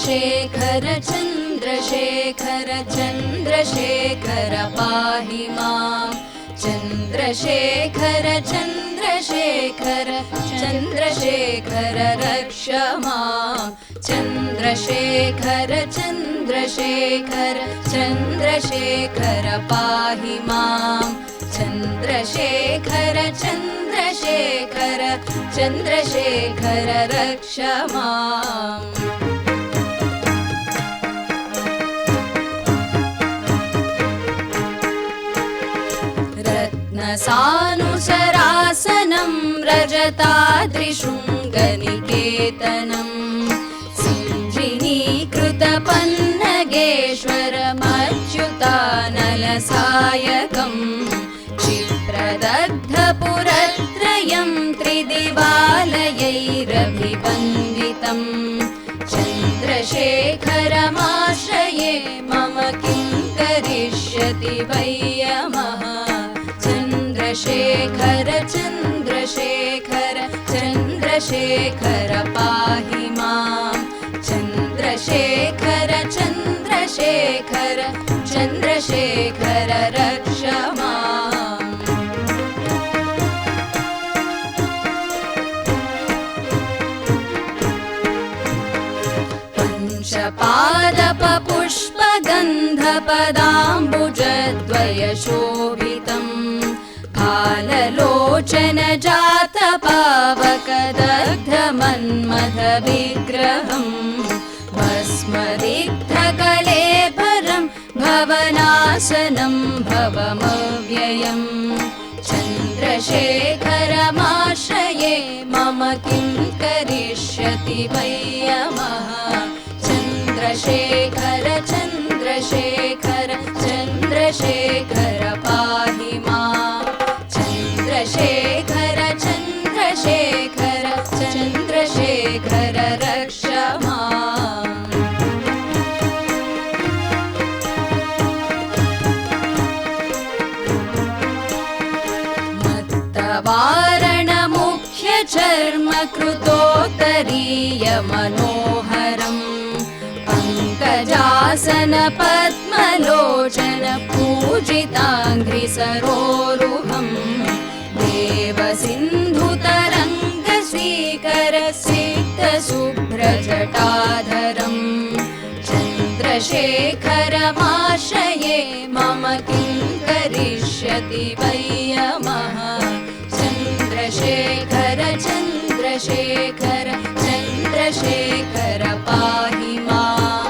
चन्द्रशेखर चन्द्रशेखर चन्द्रशेखर पाहि मां चन्द्रशेखर चन्द्रशेखर चन्द्रशेखर रक्ष मां चन्द्रशेखर चन्द्रशेखर चन्द्रशेखर पाहि मां चन्द्रशेखर चन्द्रशेखर चन्द्रशेखर रक्ष माम् रत्नसानुसरासनं रजताद्रिशृङ्गनिकेतनं सिञ्जिनीकृतपन्नगेश्वरमच्युतानलसायकम् क्षिप्रदग्धपुरत्रयं त्रिदिवालयैरभिवन्दितं चन्द्रशेखरमाश्रये मम किं करिष्यति वै यमः चन्द्रशेखर चन्द्रशेखर चन्द्रशेखर पाहि मां चन्द्रशेखर चन्द्रशेखर चन्द्रशेखर रक्ष माम् पञ्चपादपपुष्पगन्धपदाम्बुजद्वयशोभितम् काललोचनजातपावकदग्धमन्मथविग्रहम् भस्मदिग्धकलेभरं भवनासनं भवमव्ययम् चन्द्रशेखरमाश्रये मम किं करिष्यति वै यमः चन्द्रशेखर चन्द्रशेखर चन्द्रशेखर पाहि मां चन्द्रशेखर चन्द्रशेखर चन्द्रशेखर रक्ष माम् मत्तवारणमुख्यचर्मकृतोत्तरीयमनोहरम् पङ्कजासन पद्मलोचन पूजिताङ्घ्रिसरोरुहम् देवसिन्धुतरङ्गस्वीकर सिक्तशुभ्रजटाधरम् चन्द्रशेखरमाश्रये मम किं करिष्यति वै यमः चन्द्रशेखर चन्द्रशेखर चन्द्रशेखर पाहि मां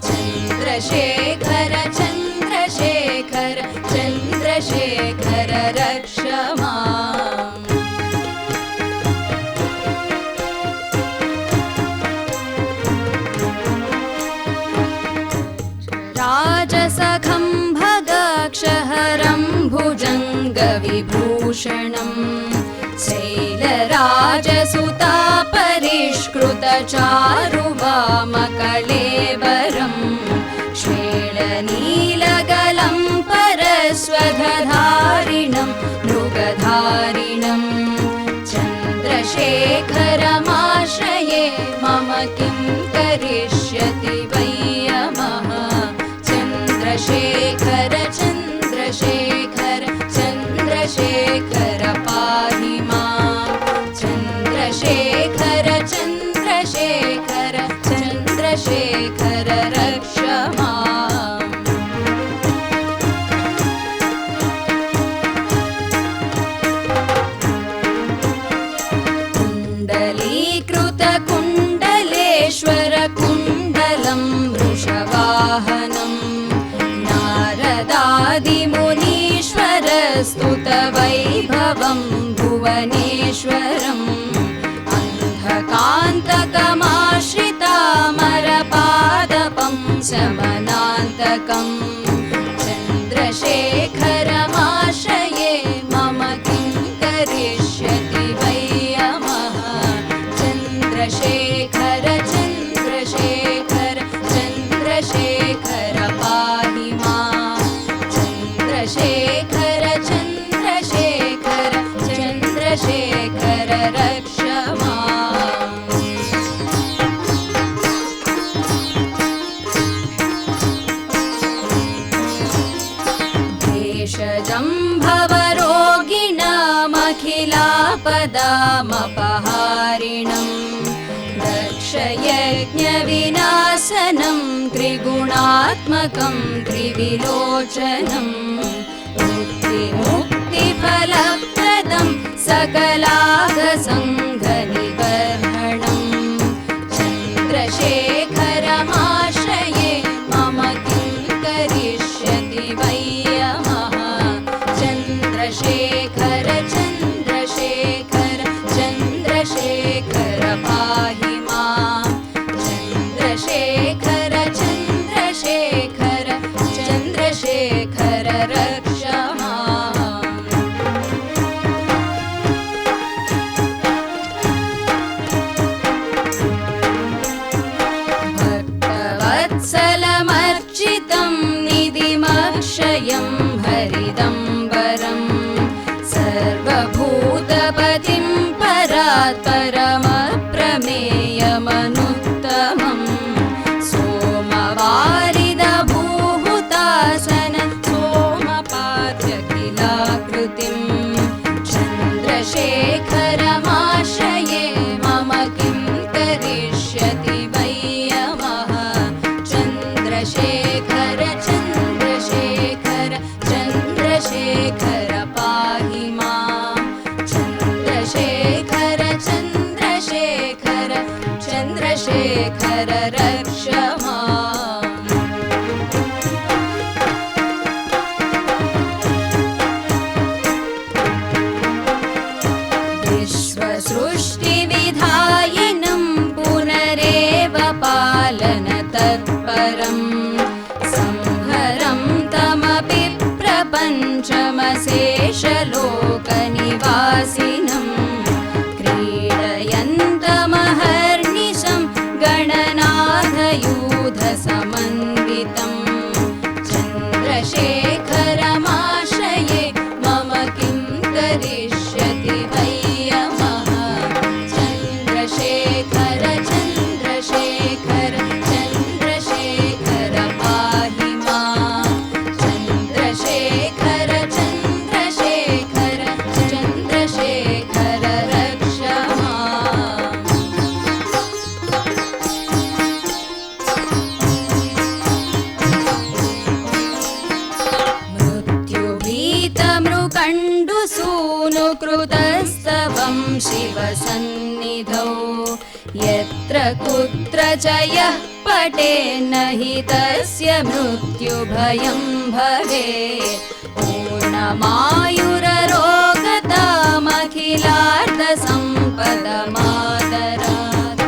चन्द्रशेखर चन्द्रशेखर चन्द्रशेखर रक्ष माम् राजसखं भगाक्षहरं भुजङ्गविभूषणम् शैलराजसुता परिष्कृतचारुवामकलेवरम् श्वेलनीलगलं परस्वधारिणं मृगधारिणं चन्द्रशेखरमाश्रये मम किं करिष्यति वै यमः चन्द्रशेखर चन्द्रशेखर चन्द्रशेखर पाहि मां चन्द्रशेखर चन्द्रशेखर चन्द्रशेखर रक्ष माम् कुण्डलीकृतकुण्डलेश्वरकुण्डलं वृषवाहनम् नारदादिमुनीश्वरस्तुतवैभवं भुवनेश्वरम् अन्धकान्तकमाश्रितामरपादपं समनान्तकम् चन्द्रशेखरमाश्रये मम किं करिष्यति वै यमः चन्द्रशेखर चन्द्रशेखर चन्द्रशेखर पाहि मां चन्द्रशेखर चन्द्रशेखर चन्द्रशेखर रक्ष माम् आपदामपहारिणम् दक्षयज्ञविनाशनं त्रिगुणात्मकं त्रिविलोचनं मुक्तिफलप्रदं सकलागसङ्घनिबर्हणं चन्द्रशेखरमाश्रये मम किं करिष्यति वै यमः चन्द्रशेखर चन्द्रशेखर चन्द्रशेखर पाहि मां चन्द्रशेखर चन्द्रशेखर चन्द्रशेखर रक्ष माम् भक्तवत्सलमर्चितं निधिमक्षयं हरिदम्बरं सर्वभूतपतिं परात् परमप्रमेयमनुत्तमं सोमवारिदभूहुतासन सोमपाद्यखिलाकृतिं चन्द्रशेखरमाश्रये मम किं करिष्यति वै यमः चन्द्रशेखर चन्द्रशेखर चन्द्रशेखर पाहि मां चन्द्रशेखर चन्द्रशेखर चन्द्रशेखर रक्ष माम् विश्वसृष्टिविधायिनं पुनरेव पालनतत्परं संहरं तमपि प्रपञ्चमशेषलोकनिवासिनं क्रीडयन्तमहर्निशं गणनाथयूधसमन्वितं चन्द्रशेखरमाश्रये मम किं करिष्यति वै यमः चन्द्रशेखर चन्द्रशेखर चन्द्रशेखर पाहि मां चन्द्रशेखर चन्द्रशेखर चन्द्रशेखर रक्ष माम् मृत्युभीतमृकण्डुसूनुकृतस्तवं शिवसन्निधौ यत्र कुत्र च यः पठेन्न हि तस्य मृत्युभयं भवेत् पूर्णमायुररोगतामखिलार्थसम्पदमादरात्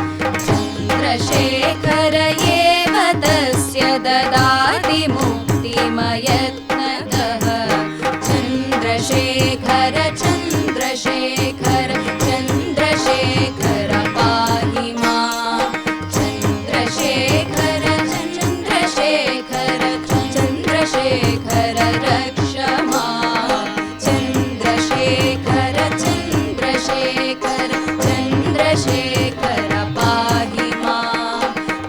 चन्द्रशेखर एव तस्य ददाति मुक्तिमयत्नतः चन्द्रशेखर चन्द्रशेखर चन्द्रशेखर पाहि मां चन्द्रशेखर चन्द्रशेखर चन्द्रशेखर रक्ष मां चन्द्रशेखर चन्द्रशेखर चन्द्रशेखर पाहि मां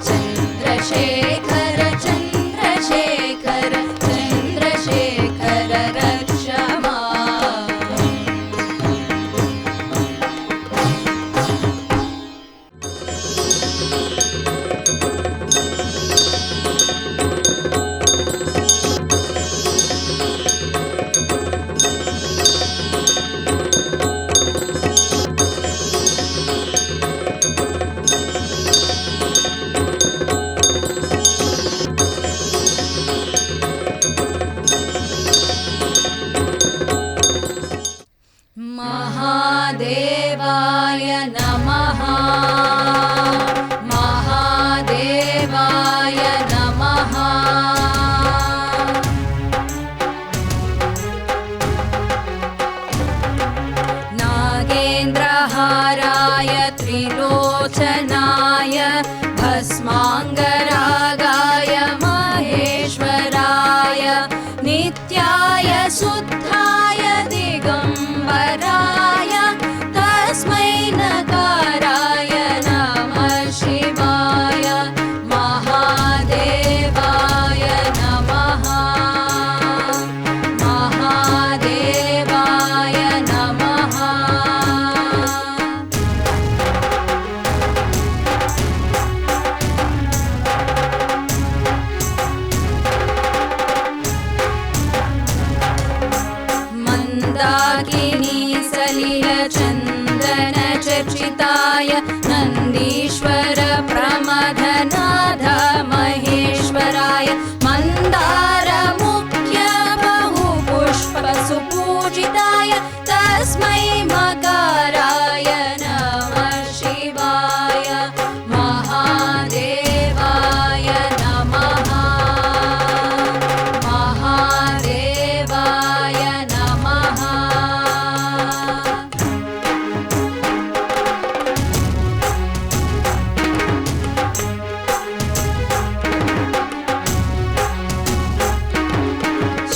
चन्द्रशेखर चन्द्रशेखर चन्द्रशेखर रक्ष माम् महादेवाय नमः महादेवाय नमः नागेन्द्रहाराय त्रिलोचनाय भस्माङ्गरागाय महेश्वराय नित्याय शुद्धाय दिगम्बराय तस्मै नकाराय नमः शिवाय महादेवाय नमः महादेवाय नमः मन्दाकिनी सलिलचन्दनचर्चिताय नन्दीश्वर प्रमथनाथ महेश्वराय मन्दारमुख्य बहुपुष्पसुपूजिताय तस्मै मकाराय नमः शिवाय महादेवाय नमः महादेवाय नमः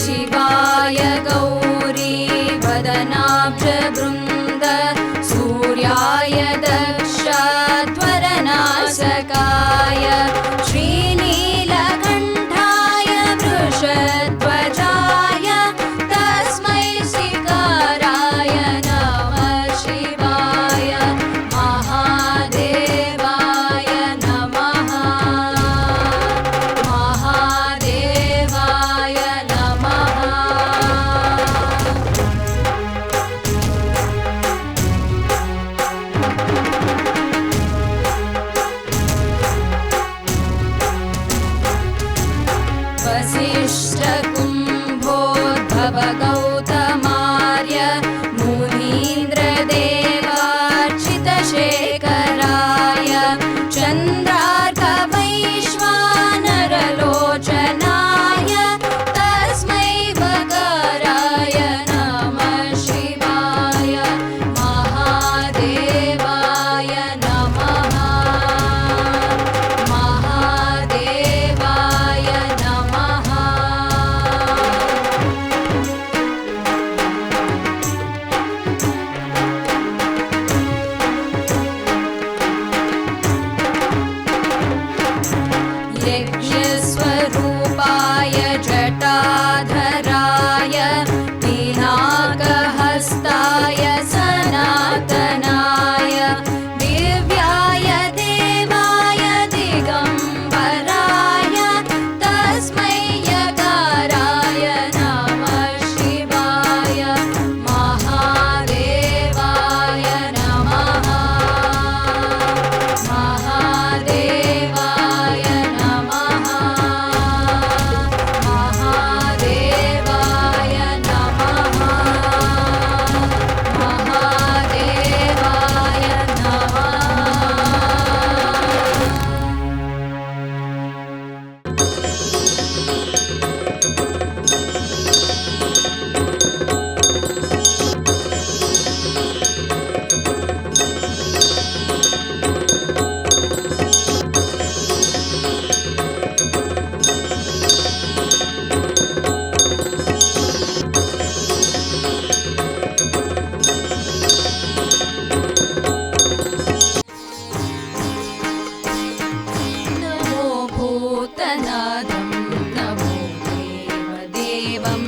शिवाय गौरी वदनाब्जवृन्द सूर्याय दक्षध्वरनाशकाय श्रीनीलकण्ठाय वृषध्वजाय तस्मै श्रीकाराय नमः शिवाय महादेवाय नमः महादेवाय नमः वसिष्ठकुम्भोद्भव गौतमार्य मुनीन्द्रदेवार्चितशेखराय चन्द्रार्कवैश्वानरलोचनाय तस्मै वकाराय नमः शिवाय महादेवाय नमः महादेवाय नमः यज्ञस्वरूपाय जटाधराय पिनाकहस्ताय सनातनाय दिव्याय देवाय दिगम्बराय तस्मै यकाराय नमः शिवाय महादेवाय नमः महादेवाय नमः महादेवाय नमः महादेवाय नमो भूतनाथं नमो देवदेवं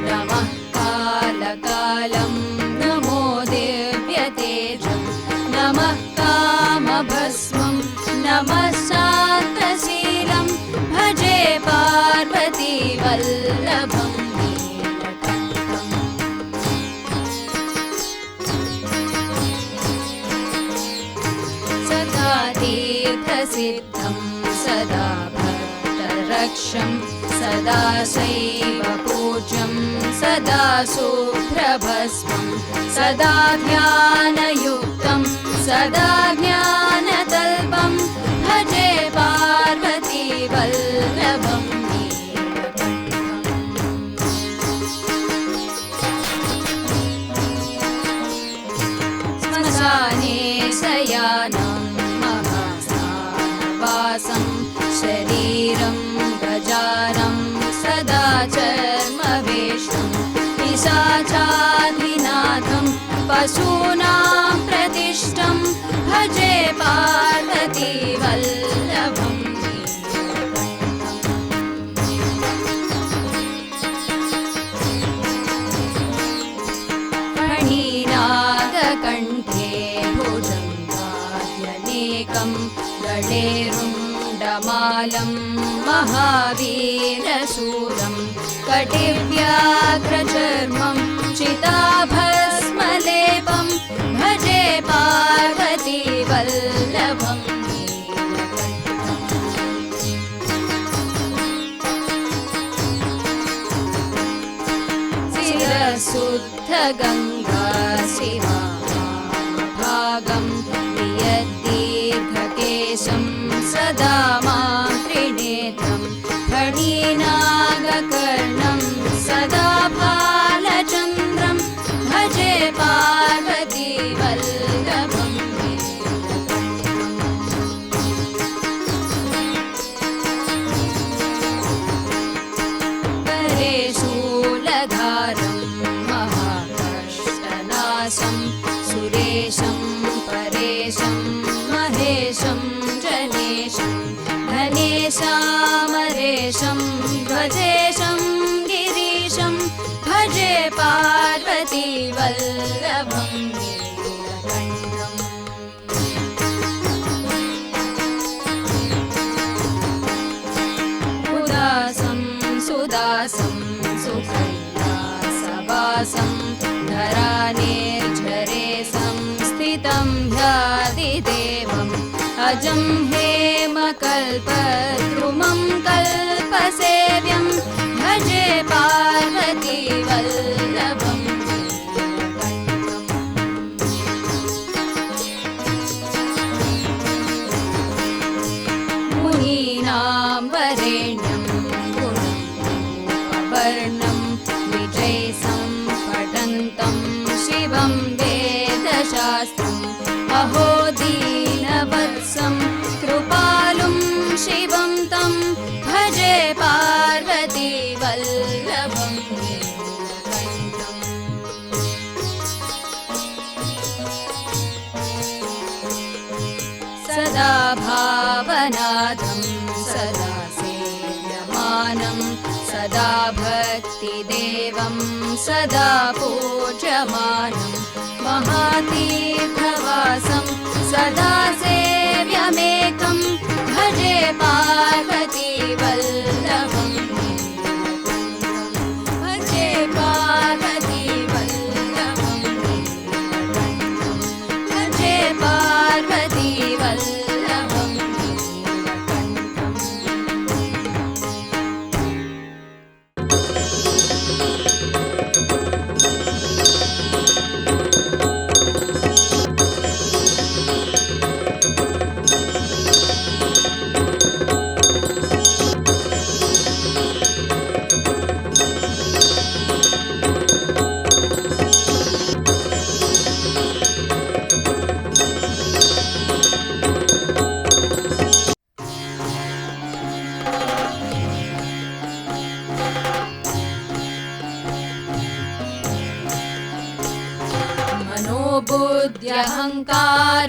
नमः कालकालं नमो दिव्यतेजं नमः कामभस्मं नमः शान्तशीलं भजे पार्वतीवल्लभं नीलकण्ठम् सदा तीर्थसिद्धं सदा भक्तरक्षं सदा शैव पूज्यं सदा शुभ्रभस्मं सदा ध्यानयुक्तं सदा ज्ञानतल्पं भजे पार्वतीवल्लभं श्मशाने शयानं महास्नानवासं शरीरं गजानं सदा चर्मवेष्टं पिशाचाधिनाथं पशूनां प्रतिष्ठं भजे पार्वतीवल्लभं फणीनागकण्ठे भुजङ्गाद्यनेकं गणे रुण्डमालं महावीरशूरं कटिव्याघ्रचर्मं चिताभस्मलेपं भजे पार्वती वल्लभम् शुद्धगङ्गा शिवाभागं प्रियदीर्घकेशं सदा मां त्रिनेत्रं फणिनागकर्णं सदा भालचन्द्रं भजे पार्वती वल्लभम् शूलधारं सुरेशं परेशं महेशं जनेशं धनेशामरेशं ध्वजेशं गिरीशं भजे पार्वती वल्लभं नीलकण्ठम् उदासं सुदासं सुकैलासवासं धरानिर्झरे संस्थितं ह्यादिदेवम् अजं हेमकल्पद्रुमं कल्पसेव्यं भजे पार्वती वल्लभम् मुनीनां वरेण्यं गुणवर्णं विजयसं पठन्तं शिवं वेदशास्त्रम् अहो दीनवत्सं कृपालुं शिवं तं भजे पार्वती वल्लभम् सदा भावनाथं सदा सेव्यमानं सदा भक्तिदेवं सदा पूज्यमानं महातीर्थवासं सदा सेव्यमेकं भजे पार्वती वल्लभम् भजे पार्वती वल्लभम् भजे पार्वती वल्लभम्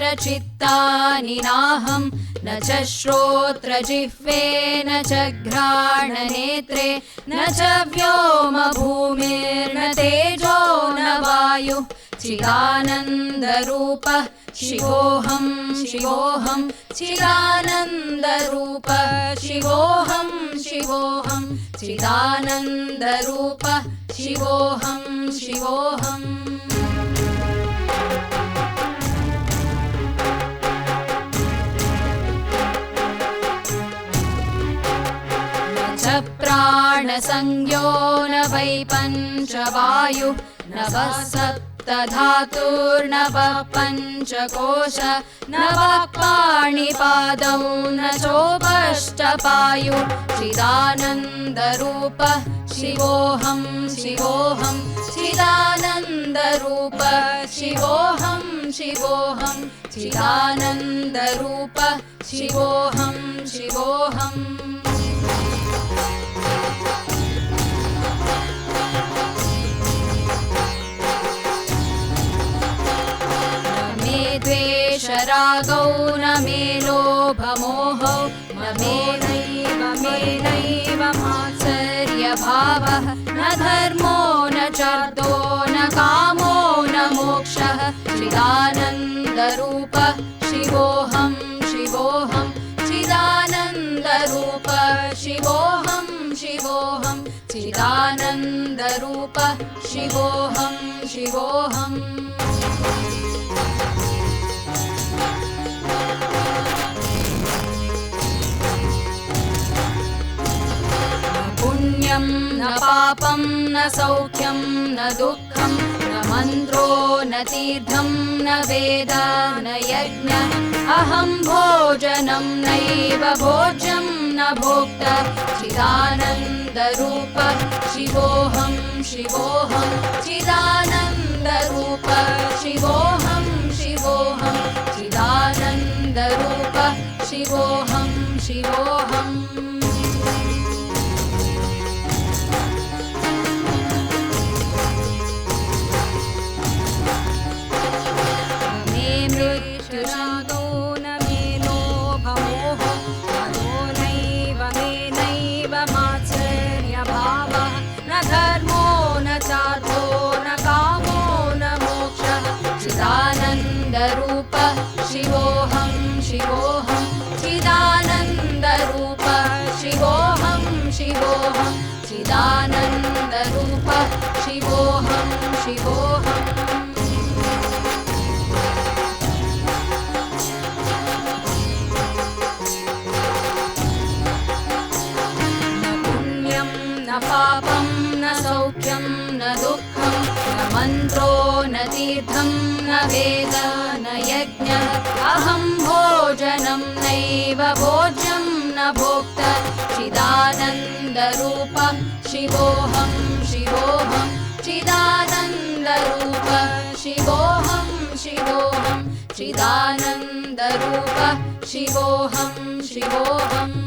बुद्ध्यहङ्कारचित्तानि नाहं न च श्रोत्रजिह्वे न च घ्राणनेत्रे न च व्योमभूमिर्न तेजो न वायुः चिदानन्दरूपः शिवोऽहं शिवोऽहं चिदानन्दरूपः शिवोऽहं शिवोऽहं चिदानन्दरूपः शिवोऽहं शिवोऽहम् प्राणसंज्ञो न वै पञ्चवायुः न वः सप्तधातुर्नवः पञ्चकोश न वाक्पाणिपादौ न चोपष्टपायुः चिदानन्दरूपः शिवोऽहं शिवोऽहं चिदानन्दरूपः शिवोऽहं शिवोऽहं चिदानन्दरूपः शिवोऽहं शिवोऽहम् द्वेषरागौ न मे लोभमोहौ न मेनैव मात्सर्यभावः न धर्मो न चार्थो न कामो न मोक्षः चिदानन्दरूपः शिवोऽहं शिवोऽहं चिदानन्दरूपः शिवोऽहं शिवोऽहं चिदानन्दरूप शिवोऽहं शिवोऽहम् पुण्यं न पापं न सौख्यं न दुःखं न मन्त्रो न तीर्थं न वेद न यज्ञ अहं भोजनं नैव भोज्यं न भोक्ता चिदानन्दरूप शिवोऽहं शिवोऽहं चिदानन्दरूप शिवोऽहं शिवोऽहं चिदानन्दरूप शिवोऽहं शिवोऽहम् चिदानन्दरूप शिवोऽहं शिवोऽहं चिदानन्दरूप शिवोऽहं शिवोऽहं चिदानन्दरूप शिवोऽहं शिवोऽहम् न पुण्यं न पापं न सौख्यं न दुःखं न मन्त्रो न तीर्थं न वेद न यज्ञ अहं भोजनं नैव भोज्यं न भोक्ता चिदानन्दरूप शिवोऽहं शिवोऽहं चिदानन्दरूप शिवोऽहं शिवोऽहं चिदानन्दरूप शिवोऽहं शिवोऽहम्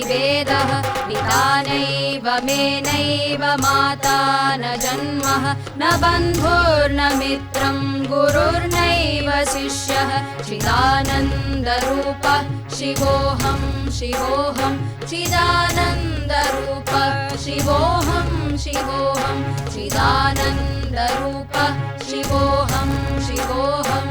वेदः पिता नैव मे नैव माता न जन्मः न बन्धुर्न मित्रं गुरुर्नैव शिष्यः चिदानन्दरूप शिवोऽहं शिवोऽहं चिदानन्दरूप शिवोऽहं शिवोऽहं चिदानन्दरूप शिवोऽहं शिवोऽहम्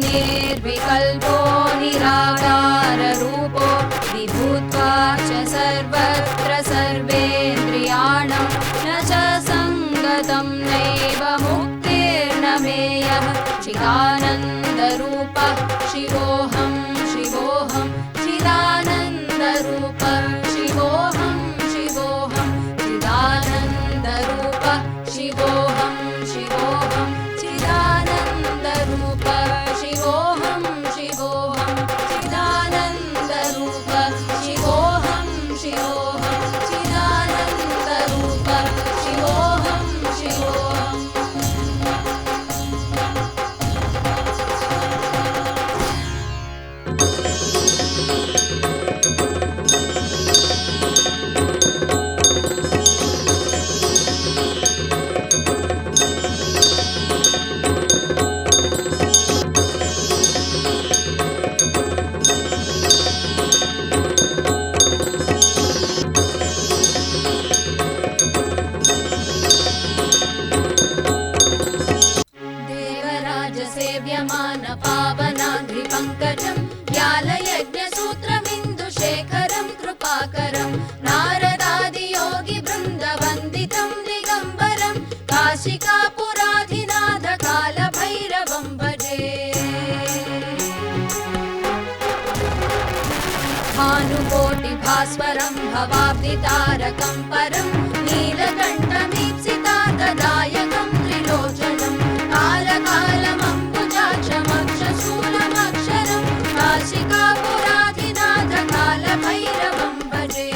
निर्विकल्पो निराकाररूपो विभूत्वा च सर्वत्र सर्वेन्द्रियाणां न च सङ्गतं नैव मुक्तिर्न मेयः चिदानन्दरूप शिवोऽहं शिवोऽहं चिदानन्दरूप शिवोऽहं शिवोऽहं चिदानन्दरूप शिवोऽहं शिवोऽहं चिदानन्दरूप शिवोऽहं शिवोऽहं चिदानन्दरूप शिवोऽहं शिवोऽहं चिदानन्दरूप शिवोऽहं शिवोऽहम् देवराजसेव्यमान पावनाद्रिपङ्कजं व्यालयज्ञसूत्रमिन्दुशेखरं कृपाकरं नारदादियोगिवृन्दवन्दितं दिगम्बरं काशिकापुराधिनाथ कालभैरवं भजे भानुकोटिभास्वरं भवाब्धितारकं परं नीलकण्ठमीप्सितार्थदायकं त्रिलोचनं कालकालमम्बुजाक्षमक्षशूलमक्षरं काशिकापुराधिनाथ कालभैरवं भजे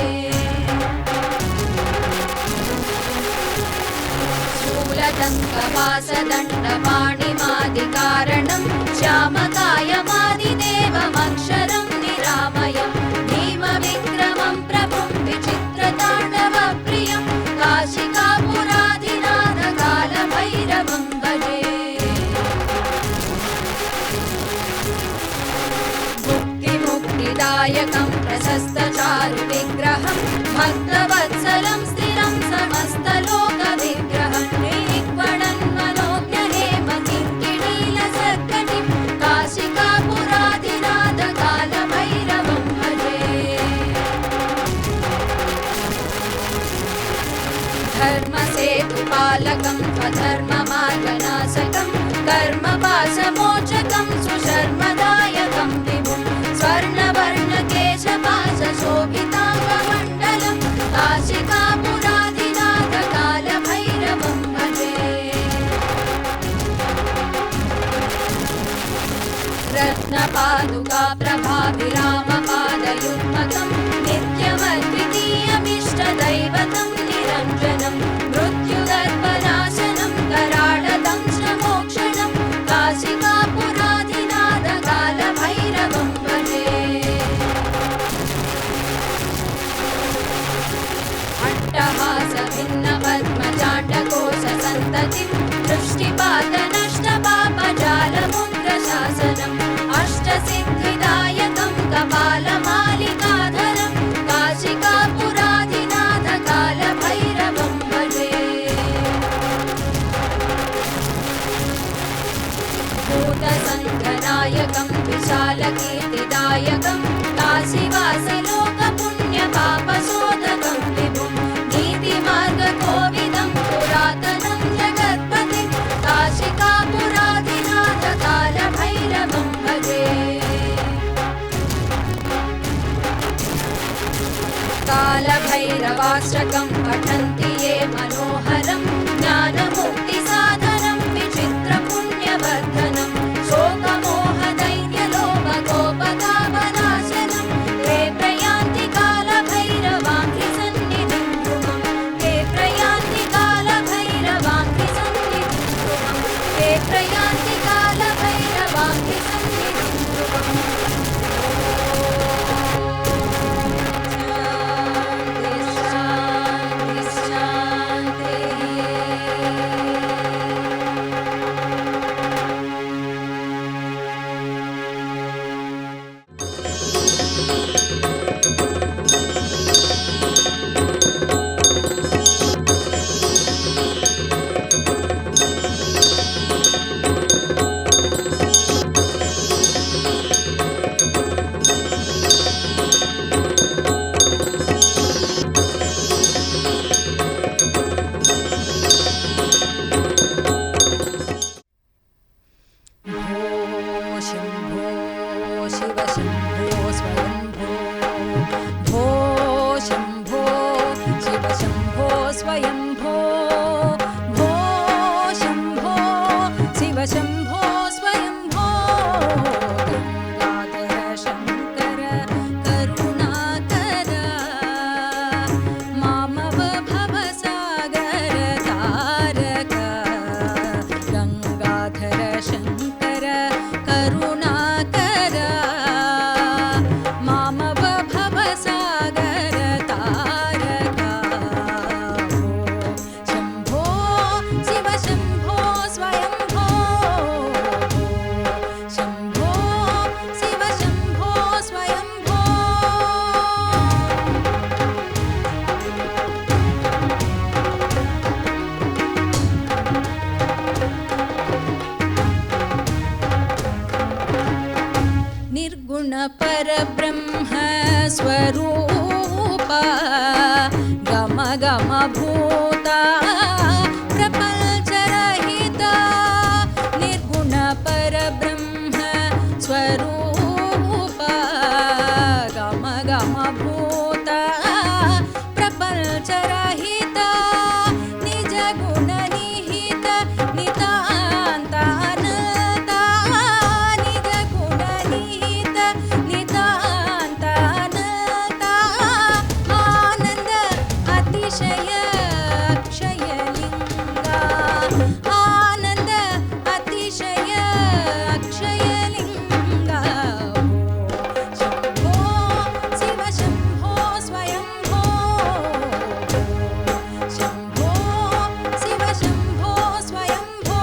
शूलदङ्कवासदण्डपाणिमादिकारणं श्यामकायमादिदेवमक्षरं निरामयं भीमविक्रमं प्रभुं विचित्रताण्डवप्रियं काशिकापुराधिनाथ कालभैरवं भजे भक्तवत्सलं स्थिरं समस्तलोकविग्रहं निरिक्वणन्मनोज्ञहेमकिङ्किणीलसत्कटिं काशिकापुराधिनाथकालभैरवं भजे। धर्मसेतुपालकं स्वधर्ममार्गनाशकं कर्मपाशमोचकं सुशर्मदायकं विभुं स्वर्णवर्णकेशपाशशोभिताङ्गमण्डलं काशिकापुराधिनाथकालभैरवं भजे। रत्नपादुका प्रभाभिरामपादयुग्मकं नित्यमद्वितीयमिष्टदैवतं निरञ्जनं मृत्युगर्भनाशनं कराळदंशमोक्षणं काशिकापुराधिनाथकालभैरवं भजे। अट्टहासभिन्नपद्मचाण्डकोशसन्ततिं दृष्टिपातनष्टपापजालमुद्रशासनम् अष्टसिद्धिदायकं कपालमालिकाधरं काशिकापुराधिनाथकालभैरवं भजे। भूतसङ्घनायकं विशालकीर्तिदायकं काशीवासलोकपुण्यपापशोधकं विभुं नीतिमार्गकोविदं पुरातनं जगत्पतिं काशिकापुराधिनाथकालभैरवं भजे। कालभैरवाष्टकं पठन्ति ये मनोहरं ज्ञानमुक्तिसाधनं विचित्रपुण्यवर्धनं शोकमोहदैन्यलोभगोपतापनाशनं ते प्रयान्ति कालभैरवाङ्घ्रिसन्निधिं ध्रुवं ते प्रयान्ति कालभैरवाङ्घ्रिसन्निधिं ध्रुवं ते प्रयान्ति कालभैरवाङ्घ्रिसन्निधिं ध्रुवम्। परब्रह्म स्वरूप गम गम भूता प्रपञ्चरहिता निर्गुण परब्रह्म स्वरूप गम गम भूता प्रपञ्चरहिता निज गुण निहित नितान्तानता निज गुण निहित नितान्तानता आनंद अतिशय अक्षयलिंगा आनंद अतिशय अक्षयलिंगा शंभो शिव शंभो स्वयंभो शंभो शिव शंभो स्वयंभो।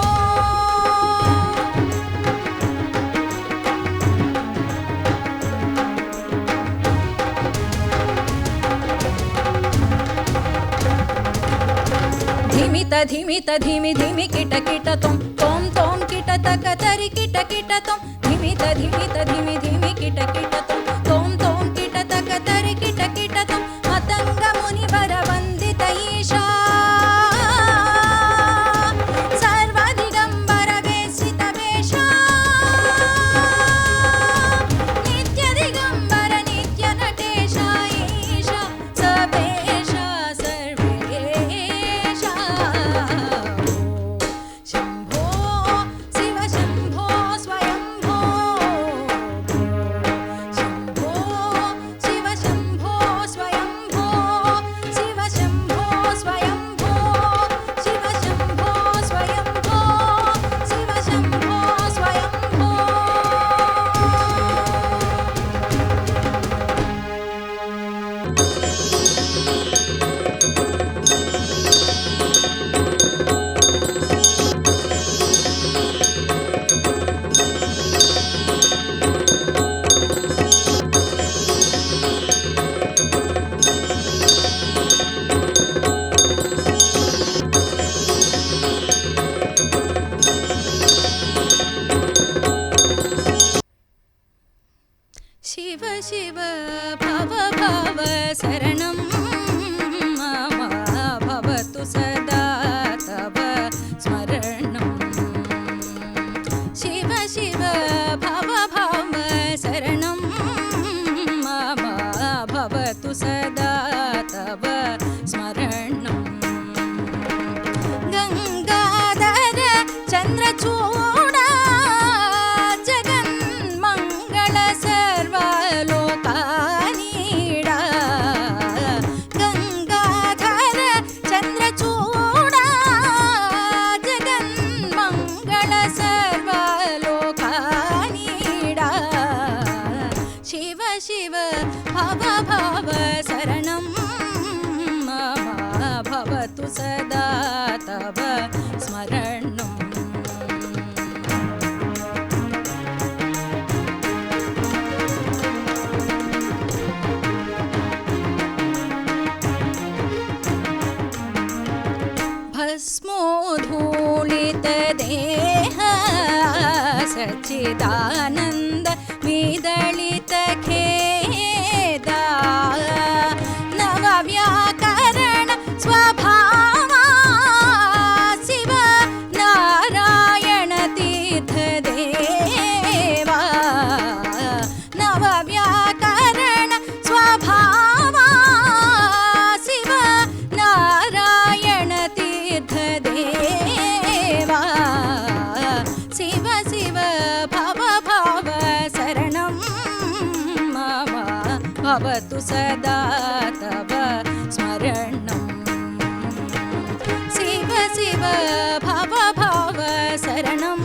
ಧಿಮಿತ ಧಿಮಿತ ಧಿಮಿ ಧಿಮಿ ಕಿಟ ಕಿಟ ತೊಂ ತೊಂ ತೊಂ ಕಿಟ ತಕ ತರಿ ಕಿಟ ಕಿಟ ತೊಂ ಧಿಮಿತ ಧಿಮಿತ ಧಿಮಿ ಧಿಮಿ ಕಿಟ ಕಿಟ ತೊಂ ತೊಂ ತೊಂ ಕಿಟ ತಕ ತರಿ ಕಿಟ ಕಿಟ ತೊಂ ಮತಂಗ ಮುನಿವರ ವಂದಿತ ಈಶಾ ಸರ್ವದಿಗಂಬರ ವೇಷಿತ ವೇಷ ನಿತ್ಯ ದಿಗಂಬರ ನಿತ್ಯ ನಟೇಶ ಈಶ ಸವೇಶ ಸರ್ವೇಶ ಶಂಭೋ ಶಿವ ಶಂಭೋ ಸ್ವಯಂಭೋ ಶಂಭೋ ಶಿವ ಶಂಭೋ ಸ್ವಯಂಭೋ ಶಿವ ಶಂಭೋ ಸ್ವಯಂಭೋ ಶಿವ ಶಂಭೋ ಸ್ವಯಂಭೋ ಶಿವ ಶಂಭೋ ಸ್ವಯಂಭೋ ಶಿವ ಶಿವ ಭವ ಭವ ಶರಣಂ ಮಮ ಭವತು ಸದಾ ತವ ಸ್ಮರಣಂ ಶಿವ ಶಿವ ಭವ ಭವ ಶರಣಂ ಮಮ ಭವತು ಸದಾ ತವ ಸ್ಮರಣಂ ಗಂಗಾಧರ ಚಂದ್ರಚೂಡ ಜಗನ್ಮಂಗಳ ಸರ್ವಲೋಕಾನೀಡ ಗಂಗಾಧರ ಚಂದ್ರಚೂಡ ಜಗನ್ಮಂಗಳ ಸರ್ವಲೋಕಾನೀಡ ಶಿವ ಶಿವ ಭವ ಭವ ಶರಣಂ ಮಮ ಭವತು ಸದಾ ತವ ಸ್ಮರಣಂ ಭಸ್ಮೋಧೂಳಿತ ದೇಹ ಸಚ್ಚಿದಾನಂದ ವಿದಳಿತ ಖೇದ ನವ ವ್ಯಾಕರಣ ಸ್ವಭಾವ ಶಿವ ನಾರಾಯಣ ತೀರ್ಥ ದೇವ ನವ ವ್ಯಾಕರಣ ಸ್ವಭಾವ ಶಿವ ನಾರಾಯಣ ತೀರ್ಥ ದೇವ ಶಿವ ಶಿವ ಭವ ಭವ ಶರಣಂ ಮಮ ಭವತು ಸದಾ ತವ ಸ್ಮರಣಂ ಶಿವ ಶಿವ ಭವ ಭವ ಶರಣಂ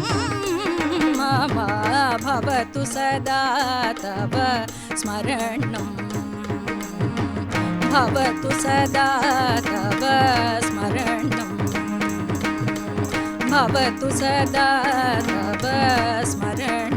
ಮಮ ಭವತು ಸದಾ ತವ ಸ್ಮರಣಂ ಭವತು ಸದಾ ತವ ಸ್ಮರಣಂ ಭವತು ಸದಾ ತವ ಸ್ಮರಣಂ